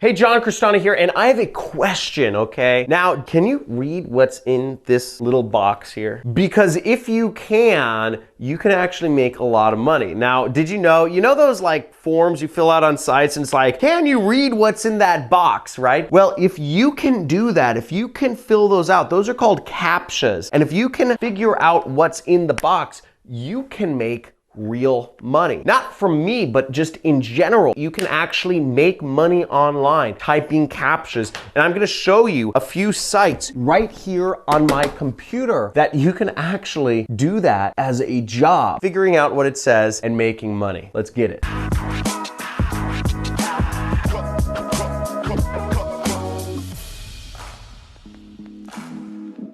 Hey, John Cristana here, and I have a question, okay? Now, can you read what's in this little box here? Because if you can actually make a lot of money. Now, did you know those like forms you fill out on sites and it's like, can you read what's in that box, right? Well, if you can do that, if you can fill those out, those are called Captchas. And if you can figure out what's in the box, you can make real money. Not from me, but just in general. You can actually make money online typing Captchas. And I'm going to show you a few sites right here on my computer that you can actually do that as a job, figuring out what it says and making money. Let's get it.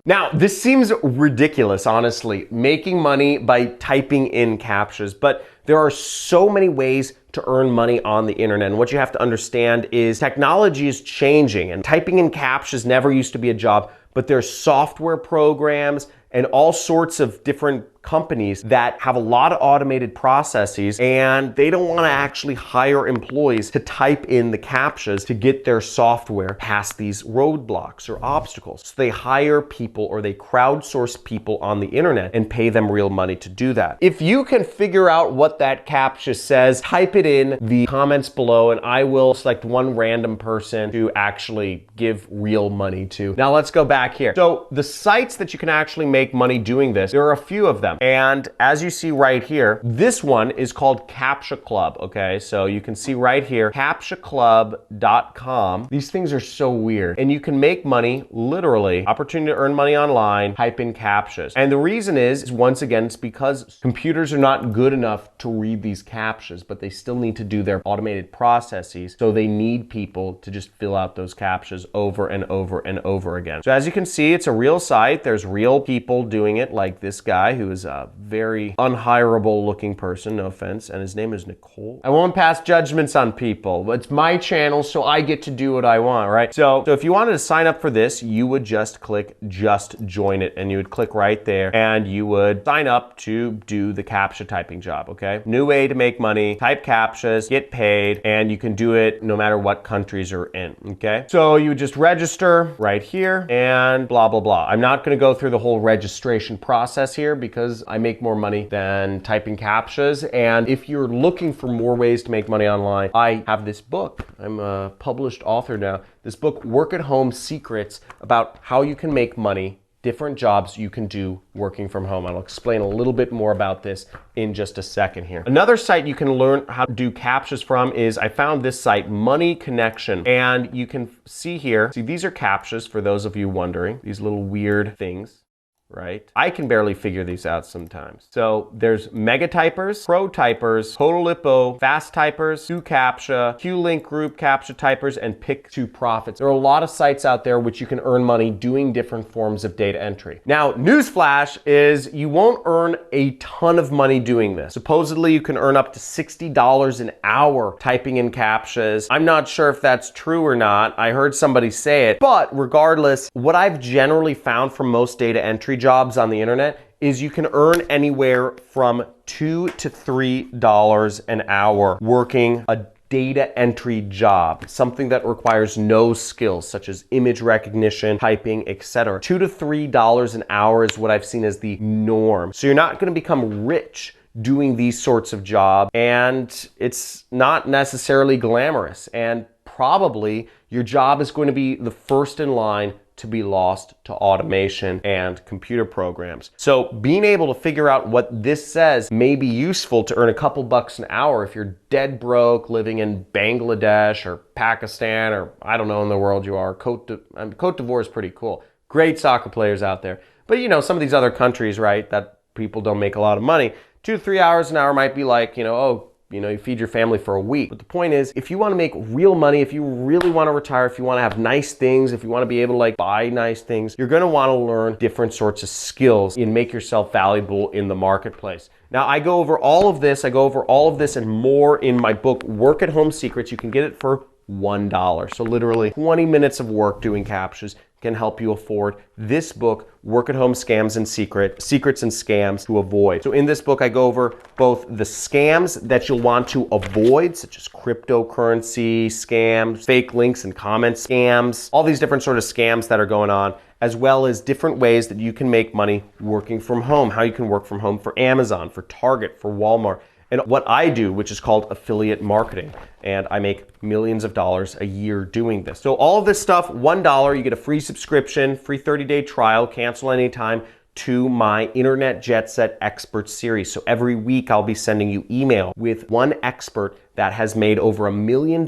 Now, this seems ridiculous, honestly, making money by typing in Captchas, but there are so many ways to earn money on the internet. And what you have to understand is technology is changing, and typing in Captchas never used to be a job, but there's software programs and all sorts of different companies that have a lot of automated processes, and they don't want to actually hire employees to type in the Captchas to get their software past these roadblocks or obstacles. So they hire people, or they crowdsource people on the internet and pay them real money to do that. If you can figure out what that Captcha says, type it in the comments below and I will select one random person to actually give real money to. Now let's go back here. So the sites that you can actually make money doing this, there are a few of them. And as you see right here, this one is called Captcha Club, okay? So you can see right here, captchaclub.com. These things are so weird. And you can make money, literally, opportunity to earn money online, type in Captchas. And the reason is once again, it's because computers are not good enough to read these Captchas, but they still need to do their automated processes. So they need people to just fill out those Captchas over and over and over again. So as you can see, it's a real site. There's real people doing it, like this guy who is a very unhireable looking person, no offense, and his name is Nicole. I won't pass judgments on people. It's my channel, so I get to do what I want, right? So if you wanted to sign up for this, you would just click just join it, and you would click right there and you would sign up to do the Captcha typing job, okay? New way to make money, type Captchas, get paid, and you can do it no matter what countries you're in, okay? So you would just register right here and blah, blah, blah. I'm not gonna go through the whole registration process here because I make more money than typing Captchas. And if you're looking for more ways to make money online, I have this book. I'm a published author now. This book, Work at Home Secrets, about how you can make money, different jobs you can do working from home. I'll explain a little bit more about this in just a second here. Another site you can learn how to do Captchas from is, I found this site, Money Connection. And you can see here, see these are Captchas for those of you wondering, these little weird things. Right? I can barely figure these out sometimes. So there's Mega Typers, Pro Typers, Total Lipo, Fast Typers, QCaptcha, QLink Group Captcha Typers, and Pick2Profits. There are a lot of sites out there which you can earn money doing different forms of data entry. Now, newsflash is you won't earn a ton of money doing this. Supposedly you can earn up to $60 an hour typing in Captchas. I'm not sure if that's true or not. I heard somebody say it, but regardless, what I've generally found from most data entry jobs on the internet is you can earn anywhere from $2 to $3 an hour working a data entry job, something that requires no skills such as image recognition, typing, etc. $2 to $3 an hour is what I've seen as the norm. So you're not going to become rich doing these sorts of jobs, and it's not necessarily glamorous, and probably your job is going to be the first in line to be lost to automation and computer programs. So being able to figure out what this says may be useful to earn a couple bucks an hour if you're dead broke living in Bangladesh or Pakistan, or I don't know in the world you are. Cote d'Ivoire is pretty cool. Great soccer players out there. But you know, some of these other countries, right, that people don't make a lot of money, 2 to 3 hours an hour might be like, you feed your family for a week. But the point is, if you want to make real money, if you really want to retire, if you want to have nice things, if you want to be able to like buy nice things, you're going to want to learn different sorts of skills and make yourself valuable in the marketplace. Now, I go over all of this. And more in my book, Work at Home Secrets. You can get it for $1. So literally 20 minutes of work doing Captchas can help you afford this book, Work at Home Scams and Secrets and Scams to Avoid. So in this book, I go over both the scams that you'll want to avoid, such as cryptocurrency scams, fake links and comment scams, all these different sort of scams that are going on, as well as different ways that you can make money working from home, how you can work from home for Amazon, for Target, for Walmart, and what I do, which is called affiliate marketing. And I make millions of dollars a year doing this. So all of this stuff, $1, you get a free subscription, free 30-day trial, cancel anytime, to my Internet Jet Set Expert Series. So every week I'll be sending you email with one expert that has made over $1 million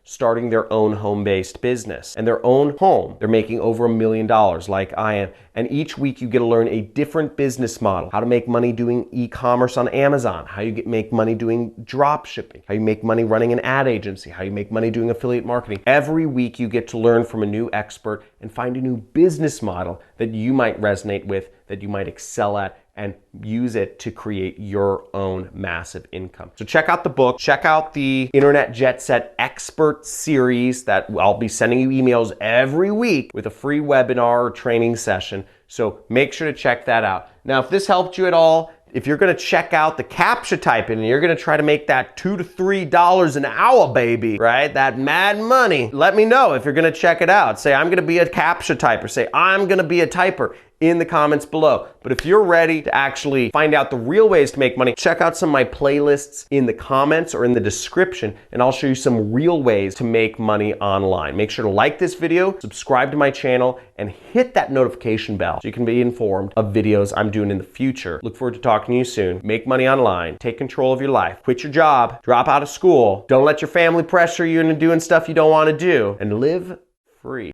starting their own home-based business. And their own home, they're making over $1 million like I am. And each week you get to learn a different business model, how to make money doing e-commerce on Amazon, how you make money doing drop shipping, how you make money running an ad agency, how you make money doing affiliate marketing. Every week you get to learn from a new expert and find a new business model that you might resonate with, that you might excel at, and use it to create your own massive income. So check out the book, check out the Internet Jet Set Expert Series that I'll be sending you emails every week with a free webinar or training session. So make sure to check that out. Now, if this helped you at all, if you're gonna check out the Captcha typing and you're gonna try to make that $2 to $3 an hour, baby, right? That mad money, let me know if you're gonna check it out. Say, I'm gonna be a Captcha typer. Say, I'm gonna be a typer in the comments below. But if you're ready to actually find out the real ways to make money, check out some of my playlists in the comments or in the description, and I'll show you some real ways to make money online. Make sure to like this video, subscribe to my channel, and hit that notification bell so you can be informed of videos I'm doing in the future. Look forward to talking to you soon. Make money online, take control of your life, quit your job, drop out of school, don't let your family pressure you into doing stuff you don't want to do, and live free.